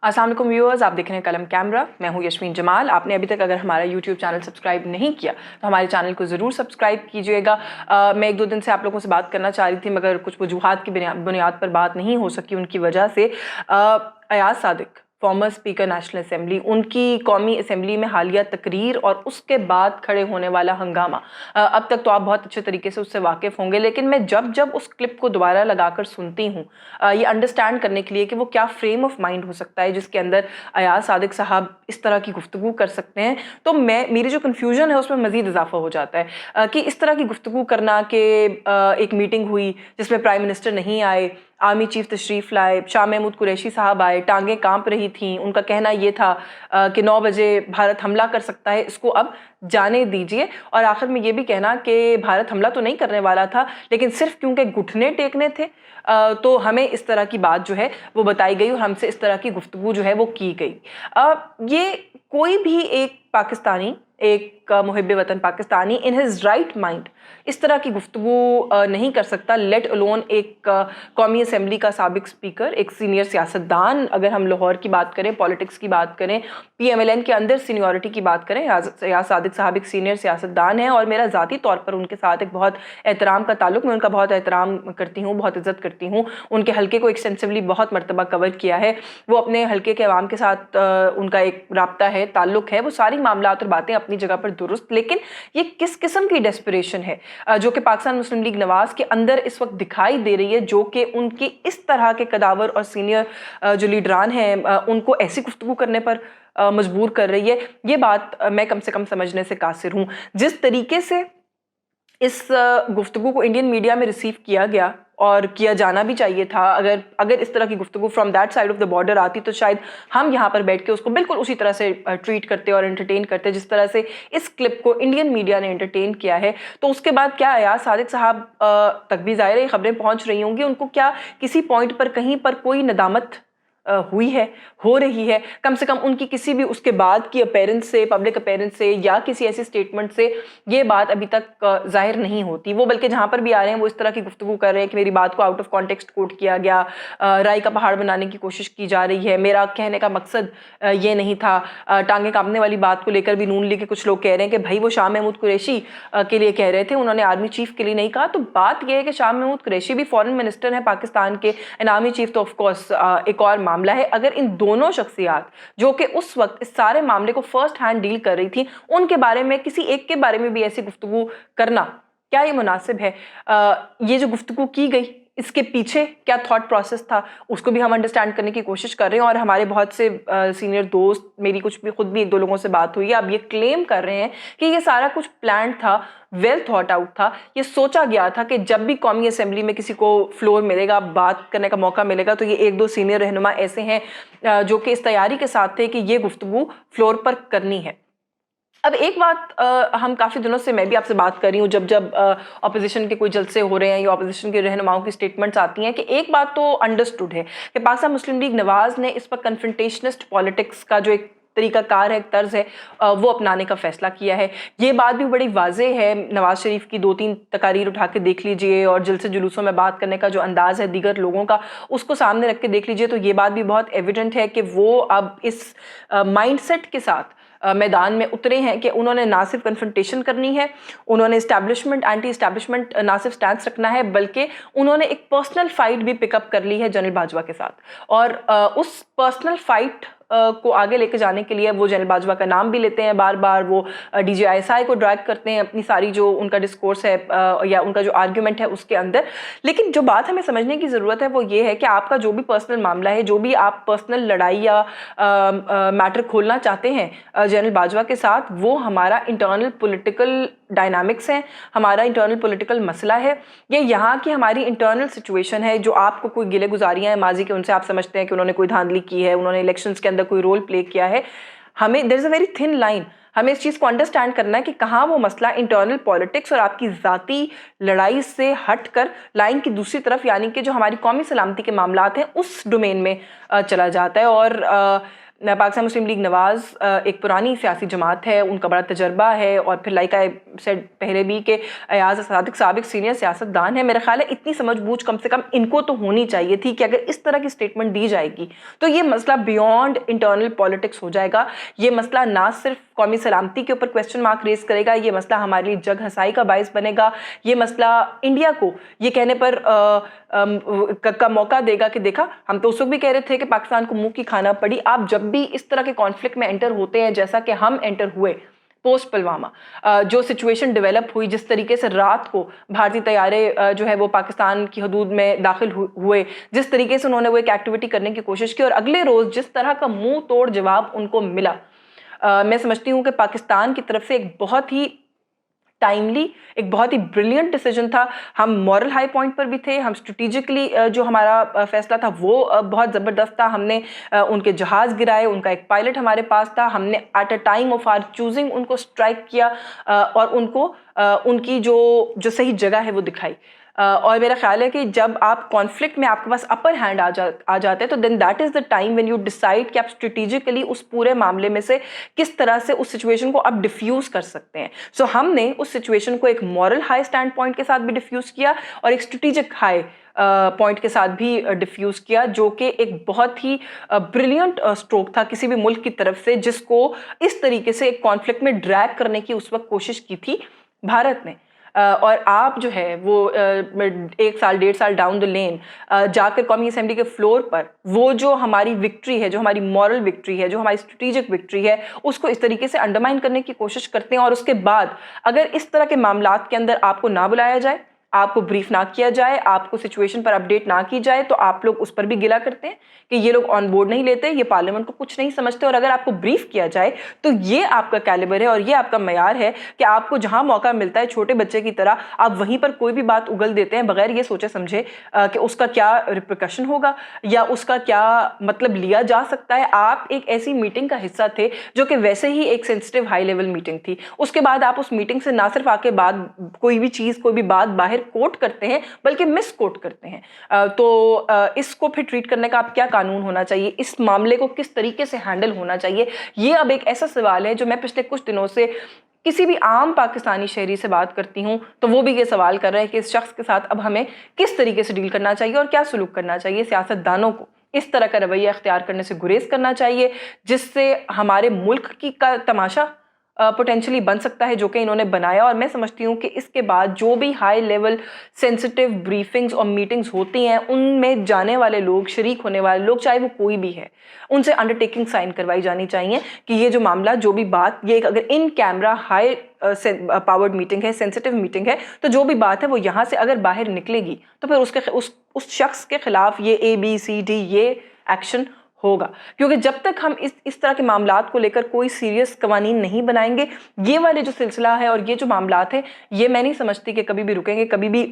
अस्सलाम वालेकुम व्यूअर्स, आप देख रहे हैं कलम कैमरा। मैं हूं यशमीन जमाल। आपने अभी तक अगर हमारा यूट्यूब चैनल सब्सक्राइब नहीं किया तो हमारे चैनल को ज़रूर सब्सक्राइब कीजिएगा। मैं 1-2 दिन से आप लोगों से बात करना चाह रही थी, मगर कुछ वजूहात की बुनियाद पर बात नहीं हो सकी। उनकी वजह से Ayaz Sadiq, farmer speaker national assembly, उनकी कौमी असेंबली में हालिया तकरीर और उसके बाद खड़े होने वाला हंगामा, अब तक तो आप बहुत अच्छे तरीके से उससे वाकिफ़ होंगे, लेकिन मैं जब जब उस क्लिप को दोबारा लगाकर सुनती हूँ ये अंडरस्टैंड करने के लिए कि वो क्या फ्रेम ऑफ माइंड हो सकता है जिसके अंदर अयाज सादिक साहब इस तरह की गुफ्तगू कर सकते हैं, तो मेरी जो कन्फ्यूजन है उसमें मज़ीद इजाफा हो जाता है कि इस तरह की गुफ्तगू करना कि एक मीटिंग हुई जिसमें प्राइम मिनिस्टर नहीं आए, आर्मी चीफ तशरीफ़ लाए, शाह महमूद कुरैशी साहब आए, टांगें कांप रही थीं, उनका कहना ये था कि 9 बजे भारत हमला कर सकता है, इसको अब जाने दीजिए, और आखिर में ये भी कहना कि भारत हमला तो नहीं करने वाला था, लेकिन सिर्फ क्योंकि घुटने टेकने थे तो हमें इस तरह की बात जो है वो बताई गई और हमसे इस तरह की गुफ्तगू जो है वो की गई। ये कोई भी एक पाकिस्तानी, एक मुहिब वतन Pakistani in his right mind इस तरह की गुफ्तगू नहीं कर सकता, लेट अलोन एक कौमी असेंबली का साबिक स्पीकर, एक सीनियर सियासतदान। अगर हम लाहौर की बात करें, पॉलिटिक्स की बात करें, PMLN के अंदर सीनियरिटी की बात करें, अयाज सादिक साहब एक सीनियर सियासतदान हैं और मेरा ज़ाती तौर पर उनके साथ एक बहुत एहतराम का ताल्लुक, मैं उनका बहुत एहतराम करती हूँ, बहुत इज़्ज़त करती हूँ। उनके हल्के को एक्सटेंसिवली बहुत मरतबा कवर किया है, वो अपने हल्के के अवाम के साथ उनका एक राब्ता है, ताल्लुक है, वो सारी मामलात और बातें अपनी जगह पर दुरुस्त। लेकिन ये किस किस्म की डेस्परेशन है जो कि पाकिस्तान मुस्लिम लीग नवाज के अंदर इस वक्त दिखाई दे रही है, जो कि उनकी इस तरह के कदावर और सीनियर जो लीडरान हैं उनको ऐसी गुफ्तगू करने पर मजबूर कर रही है। ये बात मैं कम से कम समझने से कासिर हूँ। जिस तरीके से इस गुफ्तगू को इंडियन मीडिया में रिसीव किया गया और किया जाना भी चाहिए था, अगर इस तरह की गुफ्तगू from that side of the border आती तो शायद हम यहाँ पर बैठ के उसको बिल्कुल उसी तरह से ट्रीट करते और एंटरटेन करते जिस तरह से इस क्लिप को इंडियन मीडिया ने एंटरटेन किया है। तो उसके बाद क्या अयाज सादिक साहब तक भी ज़ाहिर है खबरें पहुँच रही होंगी, उनको क्या किसी पॉइंट पर कहीं पर कोई नदामत हुई है, हो रही है, कम से कम उनकी किसी भी उसके बाद की अपीयरेंस से, पब्लिक अपीयरेंस से या किसी ऐसी स्टेटमेंट से ये बात अभी तक जाहिर नहीं होती। वो बल्कि जहाँ पर भी आ रहे हैं वो इस तरह की गुफ्तगू कर रहे हैं कि मेरी बात को आउट ऑफ कॉन्टेक्स्ट कोट किया गया, राई का पहाड़ बनाने की कोशिश की जा रही है, मेरा कहने का मकसद ये नहीं था। टांगे कांपने वाली बात को लेकर भी नून लीग के कुछ लोग कह रहे हैं कि भाई वो शाह महमूद कुरैशी के लिए कह रहे थे, उन्होंने आर्मी चीफ के लिए नहीं कहा। तो बात यह है कि शाह महमूद कुरैशी भी फॉरेन मिनिस्टर हैं पाकिस्तान के, एंड आर्मी चीफ तो ऑफकोर्स एक और मामला है। अगर इन दोनों शख्सियात जो कि उस वक्त इस सारे मामले को फर्स्ट हैंड डील कर रही थी, उनके बारे में किसी एक के बारे में भी ऐसी गुफ्तगू करना, क्या ये मुनासिब है? ये जो गुफ्तगू की गई इसके पीछे क्या थॉट प्रोसेस था, उसको भी हम अंडरस्टैंड करने की कोशिश कर रहे हैं। और हमारे बहुत से सीनियर दोस्त, मेरी खुद भी 1-2 लोगों से बात हुई है, अब ये क्लेम कर रहे हैं कि ये सारा कुछ प्लान था, वेल थॉट आउट था। ये सोचा गया था कि जब भी कौमी असेंबली में किसी को फ्लोर मिलेगा, बात करने का मौका मिलेगा, तो ये 1-2 सीनियर रहनुमा ऐसे हैं जो कि इस तैयारी के साथ थे कि ये गुफ्तगू फ्लोर पर करनी है। अब एक बात हम काफ़ी दिनों से मैं भी आपसे बात कर रही हूँ, जब अपोजिशन के कोई जलसे हो रहे हैं या अपोजिशन के रहनुमाओं की स्टेटमेंट्स आती हैं, कि एक बात तो अंडरस्टूड है कि पाकिस्तान मुस्लिम लीग नवाज ने इस पर कन्फ्रंटेशनिस्ट पॉलिटिक्स का जो एक तरीकाकार है, एक तर्ज है, वो अपनाने का फैसला किया है। ये बात भी बड़ी वाज़ेह है, नवाज शरीफ की 2-3 तकारीर उठा के देख लीजिए और जलसे जुलूसों में बात करने का जो अंदाज़ है दीगर लोगों का, उसको सामने रख के देख लीजिए, तो ये बात भी बहुत एविडेंट है कि वो अब इस माइंडसेट के साथ मैदान में उतरे हैं कि उन्होंने ना सिर्फ कन्फ्रंटेशन करनी है, उन्होंने इस्टेब्लिशमेंट, एंटी इस्टेब्लिशमेंट ना सिर्फ स्टैंस रखना है, बल्कि उन्होंने एक पर्सनल फाइट भी पिकअप कर ली है जनरल बाजवा के साथ। और उस पर्सनल फाइट को आगे लेके जाने के लिए वो जनरल बाजवा का नाम भी लेते हैं बार बार, वो DGISI को ड्रैग करते हैं अपनी सारी जो उनका डिस्कोर्स है या उनका जो आर्ग्यूमेंट है उसके अंदर। लेकिन जो बात हमें समझने की ज़रूरत है वो ये है कि आपका जो भी पर्सनल मामला है, जो भी आप पर्सनल लड़ाई या मैटर खोलना चाहते हैं जनरल बाजवा के साथ, वो हमारा इंटरनल पॉलिटिकल डायनामिक्स है, हमारा इंटरनल पॉलिटिकल मसला है, ये यहाँ की हमारी इंटरनल सिचुएशन है। जो आपको कोई गिले गुजारियाँ हैं माजी के, उनसे आप समझते हैं कि उन्होंने कोई धांधली की है, उन्होंने इलेक्शंस के अंदर कोई रोल प्ले किया है, हमें there is a very thin line. हमें इस चीज़ को अंडरस्टैंड करना है कि कहाँ वो मसला इंटरनल पॉलिटिक्स और आपकी ज़ाती लड़ाई से हट कर लाइन की दूसरी तरफ, यानी कि जो हमारी कौमी सलामती के मामलात हैं, उस डोमेन में चला जाता है। और پاکستان مسلم لیگ نواز ایک پرانی سیاسی جماعت ہے, ان کا بڑا تجربہ ہے, اور پھر لائک آئی سیڈ پہلے بھی کہ ایاز صادق سابق سینئر سیاستدان ہے. میرا خیال ہے اتنی سمجھ بوجھ کم سے کم ان کو تو ہونی چاہیے تھی کہ اگر اس طرح کی سٹیٹمنٹ دی جائے گی تو یہ مسئلہ بیونڈ انٹرنل پالیٹکس ہو جائے گا. یہ مسئلہ نہ صرف قومی سلامتی کے اوپر کویسچن مارک ریز کرے گا, یہ مسئلہ ہمارے لیے جگ ہنسائی کا باعث بنے گا. یہ مسئلہ انڈیا کو یہ کہنے پر کا موقع دے گا کہ دیکھا ہم تو اس وقت بھی کہہ رہے تھے کہ پاکستان کو منہ کی کھانا پڑی. آپ جب بھی اس طرح کے کانفلکٹ میں انٹر ہوتے ہیں, جیسا کہ ہم انٹر ہوئے پوسٹ پلوامہ, جو سچویشن ڈیولپ ہوئی, جس طریقے سے رات کو بھارتی طیارے جو ہے وہ پاکستان کی حدود میں داخل ہوئے, جس طریقے سے انہوں نے وہ ایک ایکٹیویٹی کرنے کی کوشش کی, اور اگلے روز جس طرح کا منہ توڑ جواب ان کو ملا, میں سمجھتی ہوں کہ پاکستان کی طرف سے ایک بہت ہی ٹائملی, ایک بہت ہی بریلینٹ ڈیسیجن تھا. ہم مورل ہائی پوائنٹ پر بھی تھے, ہم اسٹریٹجکلی جو ہمارا فیصلہ تھا وہ بہت زبردست تھا. ہم نے ان کے جہاز گرائے, ان کا ایک پائلٹ ہمارے پاس تھا, ہم نے at a time of our choosing ان کو اسٹرائک کیا اور ان کو ان کی جو صحیح جگہ ہے وہ دکھائی. اور میرا خیال ہے کہ جب آپ کانفلکٹ میں آپ کے پاس اپر ہینڈ آ جاتے ہیں تو then that is the time when you decide کہ آپ اسٹریٹجیکلی اس پورے معاملے میں سے کس طرح سے اس سچویشن کو آپ ڈیفیوز کر سکتے ہیں. سو ہم نے اس سچویشن کو ایک مورل ہائی اسٹینڈ پوائنٹ کے ساتھ بھی ڈیفیوز کیا اور ایک اسٹریٹجک ہائی پوائنٹ کے ساتھ بھی ڈیفیوز کیا, جو کہ ایک بہت ہی بریلینٹ اسٹروک تھا کسی بھی ملک کی طرف سے جس کو اس طریقے سے ایک کانفلکٹ میں ڈریگ کرنے کی اس وقت کوشش کی تھی بھارت نے. اور آپ جو ہے وہ 1 سال 1.5 سال ڈاؤن دا لین جا کر قومی اسمبلی کے فلور پر وہ جو ہماری وکٹری ہے, جو ہماری مورل وکٹری ہے, جو ہماری اسٹریٹجک وکٹری ہے, اس کو اس طریقے سے انڈرمائن کرنے کی کوشش کرتے ہیں. اور اس کے بعد اگر اس طرح کے معاملات کے اندر آپ کو نہ بلایا جائے, آپ کو بریف نہ کیا جائے, آپ کو سچویشن پر اپڈیٹ نہ کی جائے, تو آپ لوگ اس پر بھی گلا کرتے ہیں کہ یہ لوگ آن بورڈ نہیں لیتے, یہ پارلیمنٹ کو کچھ نہیں سمجھتے. اور اگر آپ کو بریف کیا جائے تو یہ آپ کا کیلیبر ہے اور یہ آپ کا معیار ہے کہ آپ کو جہاں موقع ملتا ہے چھوٹے بچے کی طرح آپ وہیں پر کوئی بھی بات اگل دیتے ہیں بغیر یہ سوچے سمجھے کہ اس کا کیا ریپریکشن ہوگا یا اس کا کیا مطلب لیا جا سکتا ہے. آپ ایک ایسی میٹنگ کا حصہ تھے جو کہ ویسے ہی ایک سینسٹیو ہائی لیول میٹنگ تھی. اس کے بعد آپ اس میٹنگ سے نہ صرف آ کے کوئی بھی چیز کوئی بھی بات باہر کوٹ کرتے ہیں بلکہ مس کوٹ کرتے ہیں. تو اس کو پھر ٹریٹ کرنے کا آپ کیا قانون ہونا چاہیے, اس معاملے کو کس طریقے سے ہینڈل ہونا چاہیے, یہ اب ایک ایسا سوال ہے جو میں پچھلے کچھ دنوں سے کسی بھی عام پاکستانی شہری سے بات کرتی ہوں تو وہ بھی یہ سوال کر رہے ہیں کہ اس شخص کے ساتھ اب ہمیں کس طریقے سے ڈیل کرنا چاہیے اور کیا سلوک کرنا چاہیے. سیاستدانوں کو اس طرح کا رویہ اختیار کرنے سے گریز کرنا چاہیے جس سے ہمارے ملک کا تماشا پوٹینشلی بن سکتا ہے جو کہ انہوں نے بنایا. اور میں سمجھتی ہوں کہ اس کے بعد جو بھی ہائی لیول سینسٹیو بریفنگز اور میٹنگز ہوتی ہیں ان میں جانے والے لوگ, شریک ہونے والے لوگ, چاہے وہ کوئی بھی ہے, ان سے انڈرٹیکنگ سائن کروائی جانی چاہیے کہ یہ جو معاملہ جو بھی بات, یہ اگر ان کیمرہ ہائی پاورڈ میٹنگ ہے, سینسٹیو میٹنگ ہے, تو جو بھی بات ہے وہ یہاں سے اگر باہر نکلے گی تو پھر اس شخص کے خلاف یہ ABCD یہ ایکشن ہوگا. کیونکہ جب تک ہم اس طرح کے معاملات کو لے کر کوئی سیریس قوانین نہیں بنائیں گے, یہ والے جو سلسلہ ہے اور یہ جو معاملات ہیں یہ میں نہیں سمجھتی کہ کبھی بھی رکیں گے, کبھی بھی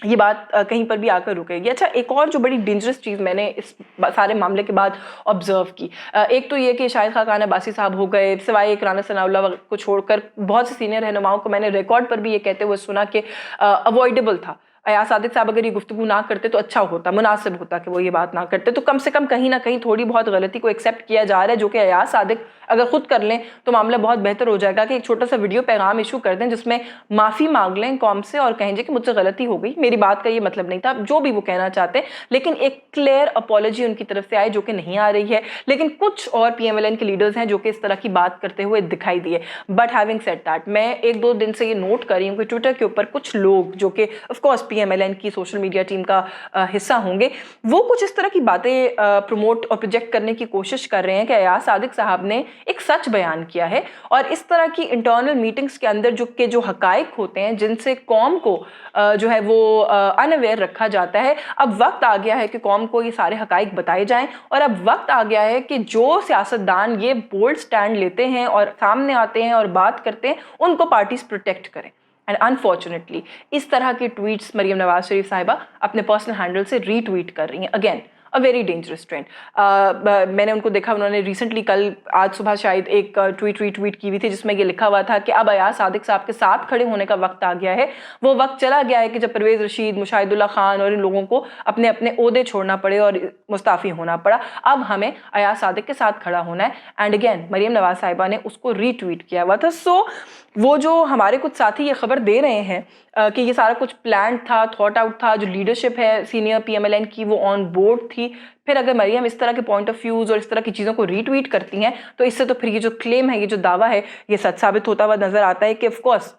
یہ بات کہیں پر بھی آ کر رکے گی. اچھا, ایک اور جو بڑی ڈینجرس چیز میں نے اس سارے معاملے کے بعد آبزرو کی, ایک تو یہ کہ شاہد خاقان عباسی صاحب ہو گئے, سوائے رانا ثناء اللہ کو چھوڑ کر بہت سے سینئر رہنماؤں کو میں نے ریکارڈ پر بھی یہ کہتے ہوئے سنا کہ اوائڈیبل تھا. ایاز صادق صاحب اگر یہ گفتگو نہ کرتے تو اچھا ہوتا, مناسب ہوتا کہ وہ یہ بات نہ کرتے. تو کم سے کم کہیں نہ کہیں تھوڑی بہت غلطی کو ایکسیپٹ کیا جا رہا ہے, جو کہ ایاز صادق اگر خود کر لیں تو معاملہ بہت بہتر ہو جائے گا کہ ایک چھوٹا سا ویڈیو پیغام ایشو کر دیں جس میں معافی مانگ لیں قوم سے اور کہیں جی کہ مجھ سے غلطی ہو گئی, میری بات کا یہ مطلب نہیں تھا, جو بھی وہ کہنا چاہتے ہیں, لیکن ایک کلیئر اپالوجی ان کی طرف سے آئے جو کہ نہیں آ رہی ہے. لیکن کچھ اور PMLN کے لیڈرز ہیں جو کہ اس طرح کی بات کرتے ہوئے دکھائی دیے. بٹ ہیونگ سیڈ دیٹ, میں 1-2 دن سے یہ نوٹ کر رہی ہوں کہ ٹویٹر کے اوپر کچھ لوگ جو کہ آف کورس PMLN کی سوشل میڈیا ٹیم کا حصہ ہوں گے, وہ کچھ اس طرح کی باتیں پروموٹ اور پروجیکٹ کرنے کی کوشش کر رہے ہیں کہ ایاز صادق صاحب نے ایک سچ بیان کیا ہے. اور اس طرح کی انٹرنل میٹنگز کے اندر جو حقائق ہوتے ہیں جن سے قوم کو جو ہے وہ انویئر رکھا جاتا ہے, اب وقت آ گیا ہے کہ قوم کو یہ سارے حقائق بتائے جائیں. اور اب وقت آ گیا ہے کہ جو سیاستدان یہ بولڈ سٹینڈ لیتے ہیں اور سامنے آتے ہیں اور بات کرتے ہیں, ان کو پارٹیز پروٹیکٹ کریں. اینڈ انفارچونیٹلی اس طرح کی ٹویٹس مریم نواز شریف صاحبہ اپنے پرسنل ہینڈل سے ری ٹویٹ کر رہی ہیں. Again a very dangerous trend. मैंने उनको देखा, उन्होंने रिसेंटली आज सुबह शायद एक ट्वीट की हुई थी जिसमें ये लिखा हुआ था कि अब अयाज सादिक साहब के साथ खड़े होने का वक्त आ गया है। वो वक्त चला गया है कि जब परवेज़ रशीद, मुशाहिदुल्लाह खान और इन लोगों को अपने अपने ओहदे छोड़ना पड़े और मुस्ताफ़ी होना पड़ा। अब हमें अयाज सादिक के साथ खड़ा होना है। एंड अगेन मरीम नवाज साहिबा ने उसको रीट्वीट किया हुआ था। सो वो जो हमारे कुछ साथी ये खबर दे रहे हैं कि ये सारा कुछ प्लान था, थॉट आउट था, जो लीडरशिप है सीनियर PMLN की वो ऑन बोर्ड थी, फिर अगर मरियम इस तरह के पॉइंट ऑफ व्यूज़ और इस तरह की चीज़ों को रीट्वीट करती हैं तो इससे तो फिर ये जो क्लेम है, ये जो दावा है, ये सच साबित होता हुआ नजर आता है कि ऑफकोर्स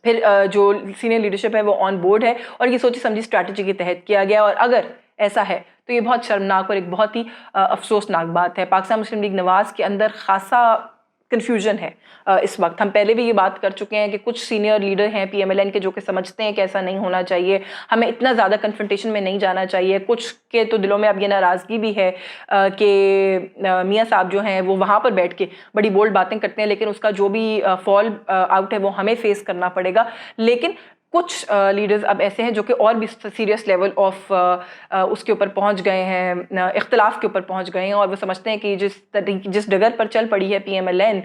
फिर जो सीनियर लीडरशिप है वो ऑन बोर्ड है और ये सोची समझी स्ट्रैटेजी के तहत किया गया। और अगर ऐसा है तो ये बहुत शर्मनाक और एक बहुत ही अफसोसनाक बात है। पाकिस्तान मुस्लिम लीग नवाज़ के अंदर खासा कन्फ्यूजन है इस वक्त। हम पहले भी ये बात कर चुके हैं कि कुछ सीनियर लीडर हैं PMLN के जो कि समझते हैं कि ऐसा नहीं होना चाहिए, हमें इतना ज़्यादा कन्फ्रंटेशन में नहीं जाना चाहिए। कुछ के तो दिलों में अब ये नाराज़गी भी है कि मियाँ साहब जो हैं वो वहाँ पर बैठ के बड़ी बोल्ड बातें करते हैं, लेकिन उसका जो भी फॉल आउट है वो हमें फेस करना पड़ेगा। लेकिन कुछ लीडर्स अब ऐसे हैं जो कि और भी सीरियस लेवल ऑफ उसके ऊपर पहुंच गए हैं, इख्तलाफ के ऊपर पहुंच गए हैं और वो समझते हैं कि जिस डगर पर चल पड़ी है PMLN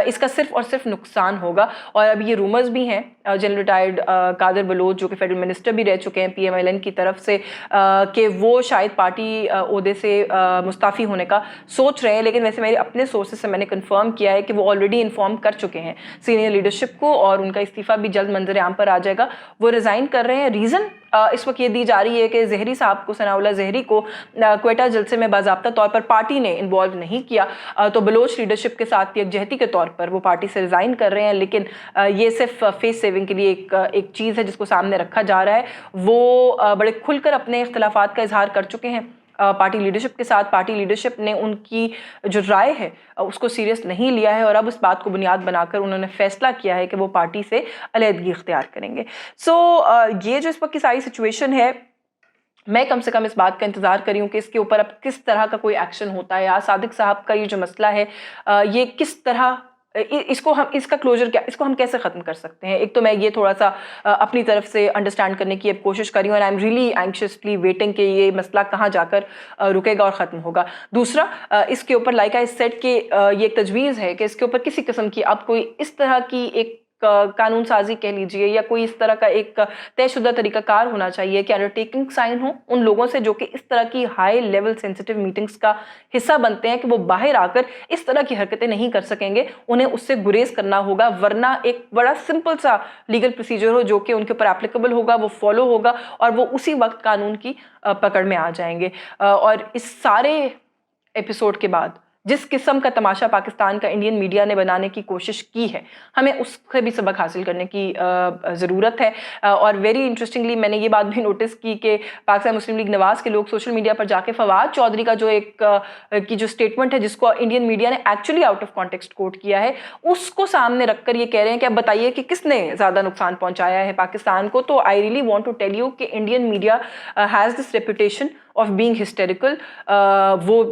इसका सिर्फ और सिर्फ नुकसान होगा। और अब ये रूमर्स भी हैं, जनरल रिटायर्ड कादर बलोच जो कि फेडरल मिनिस्टर भी रह चुके हैं PMLN की तरफ से, कि वो शायद पार्टी ओहदे से मुस्ताफ़ी होने का सोच रहे हैं। लेकिन वैसे मेरे अपने सोर्सेज से मैंने कंफर्म किया है कि वो ऑलरेडी इन्फॉर्म कर चुके हैं सीनियर लीडरशिप को और उनका इस्तीफ़ा भी जल्द मंजर आम पर आ जाएगा। वो रिज़ाइन कर रहे हैं। रीज़न इस वक्त ये दी जा रही है कि ज़हरी साहब को, सनाउल्लाह ज़हरी को क्वेटा जलसे में बाज़ाब्ता तौर पर पार्टी ने इन्वॉल्व नहीं किया, तो बलोच लीडरशिप के साथ यकजहती के तौर पर वो पार्टी से रिज़ाइन कर रहे हैं। लेकिन ये सिर्फ फेस सेविंग के लिए एक चीज़ है जिसको सामने रखा जा रहा है। वो बड़े खुलकर अपने इख्तलाफात का इजहार कर चुके हैं पार्टी लीडरशिप के साथ। पार्टी लीडरशिप ने उनकी जो राय है उसको सीरियस नहीं लिया है और अब उस बात को बुनियाद बनाकर उन्होंने फैसला किया है कि वो पार्टी से अलहदगी इख्तियार करेंगे। सो ये जो इस वक्त की सारी सिचुएशन है, मैं कम से कम इस बात का इंतज़ार कर रही हूँ कि इसके ऊपर अब किस तरह का कोई एक्शन होता है। या सादिक साहब का ये जो मसला है ये किस तरह इसका क्लोजर क्या, इसको हम कैसे ख़त्म कर सकते हैं। एक तो मैं ये थोड़ा सा अपनी तरफ से अंडरस्टैंड करने की अब कोशिश कर रही हूँ and I am really anxiously waiting कि ये मसला कहाँ जाकर रुकेगा और ख़त्म होगा। दूसरा, इसके ऊपर लाइक आई सेड कि ये एक तजवीज़ है कि इसके ऊपर किसी किस्म की अब कोई इस तरह की एक कानून साजी कह लीजिए या कोई इस तरह का एक तयशुदा तरीक़ाकार होना चाहिए कि अंडरटेकिंग साइन हो उन लोगों से जो कि इस तरह की हाई लेवल सेंसिटिव मीटिंग्स का हिस्सा बनते हैं, कि वो बाहर आकर इस तरह की हरकतें नहीं कर सकेंगे, उन्हें उससे गुरेज करना होगा। वरना एक बड़ा सिंपल सा लीगल प्रोसीजर हो जो कि उनके ऊपर एप्लीकेबल होगा, वो फॉलो होगा और वो उसी वक्त कानून की पकड़ में आ जाएंगे। और इस सारे एपिसोड के बाद जिस किस्म का तमाशा पाकिस्तान का इंडियन मीडिया ने बनाने की कोशिश की है, हमें उससे भी सबक हासिल करने की ज़रूरत है। और वेरी इंटरेस्टिंगली मैंने ये बात भी नोटिस की कि पाकिस्तान मुस्लिम लीग नवाज़ के लोग सोशल मीडिया पर जाके फवाद चौधरी का जो की जो स्टेटमेंट है जिसको इंडियन मीडिया ने actually out of context quote किया है, उसको सामने रखकर ये कह रहे हैं कि अब बताइए कि किसने ज़्यादा नुकसान पहुँचाया है पाकिस्तान को। तो I really want to tell you कि Indian media has this reputation of being hysterical. वो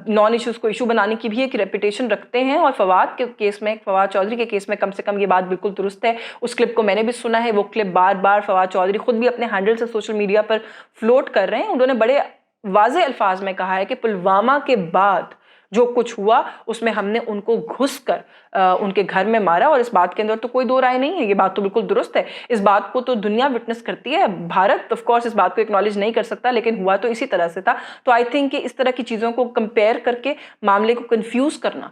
नॉन इश्यूज़ को इशू बनाने की भी एक रेपुटेशन रखते हैं और फवाद के केस में, फवाद चौधरी के केस में कम से कम ये बात बिल्कुल दुरुस्त है। उस क्लिप को मैंने भी सुना है, वो क्लिप बार बार फवाद चौधरी खुद भी अपने हैंडल से सोशल मीडिया पर फ्लोट कर रहे हैं। उन्होंने बड़े वाज़े अल्फाज में कहा है कि पुलवामा के बाद जो कुछ हुआ उसमें हमने उनको घुस कर उनके घर में मारा और इस बात के अंदर तो कोई दो राय नहीं है, ये बात तो बिल्कुल दुरुस्त है। इस बात को तो दुनिया विटनेस करती है, भारत ऑफ कोर्स इस बात को एक्नॉलेज नहीं कर सकता, लेकिन हुआ तो इसी तरह से था। तो आई थिंक कि इस तरह की चीज़ों को कंपेयर करके मामले को कंफ्यूज करना,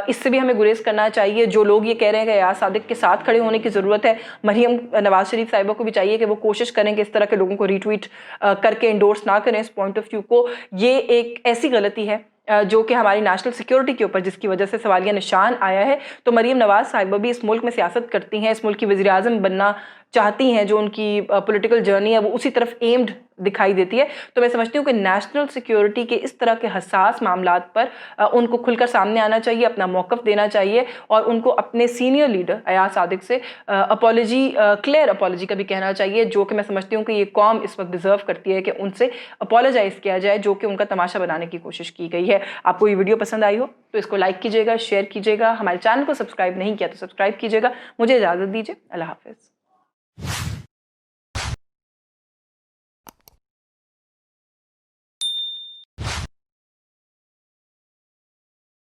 इससे भी हमें गुरेज करना चाहिए। जो लोग ये कह रहे हैं कि अयाज सादिक के साथ खड़े होने की ज़रूरत है, मरियम नवाज शरीफ साहिबा को भी चाहिए कि वो कोशिश करें कि इस तरह के लोगों को रीट्वीट करके इंडोर्स ना करें इस पॉइंट ऑफ व्यू को। ये एक ऐसी गलती है जो कि हमारी नेशनल सिक्योरिटी के ऊपर जिसकी वजह से सवालिया निशान आया है। तो मरियम नवाज साहिबा भी इस मुल्क में सियासत करती हैं, इस मुल्क की वज़ीर आज़म बनना चाहती हैं, जो उनकी पॉलिटिकल जर्नी है वो उसी तरफ एम्ड दिखाई देती है। तो मैं समझती हूँ कि नेशनल सिक्योरिटी के इस तरह के हसास मामलात पर उनको खुलकर सामने आना चाहिए, अपना मौक़िफ़ देना चाहिए और उनको अपने सीनियर लीडर अयाज सादिक से अपॉलॉजी, क्लियर अपॉलॉजी का भी कहना चाहिए, जो कि मैं समझती हूँ कि ये कौम इस वक्त डिज़र्व करती है कि उनसे अपॉलोजाइज़ किया जाए, जो कि उनका तमाशा बनाने की कोशिश की गई है। आपको ये वीडियो पसंद आई हो तो इसको लाइक कीजिएगा, शेयर कीजिएगा, हमारे चैनल को सब्सक्राइब नहीं किया तो सब्सक्राइब कीजिएगा। मुझे इजाज़त दीजिए, अल्लाह हाफ़िज़।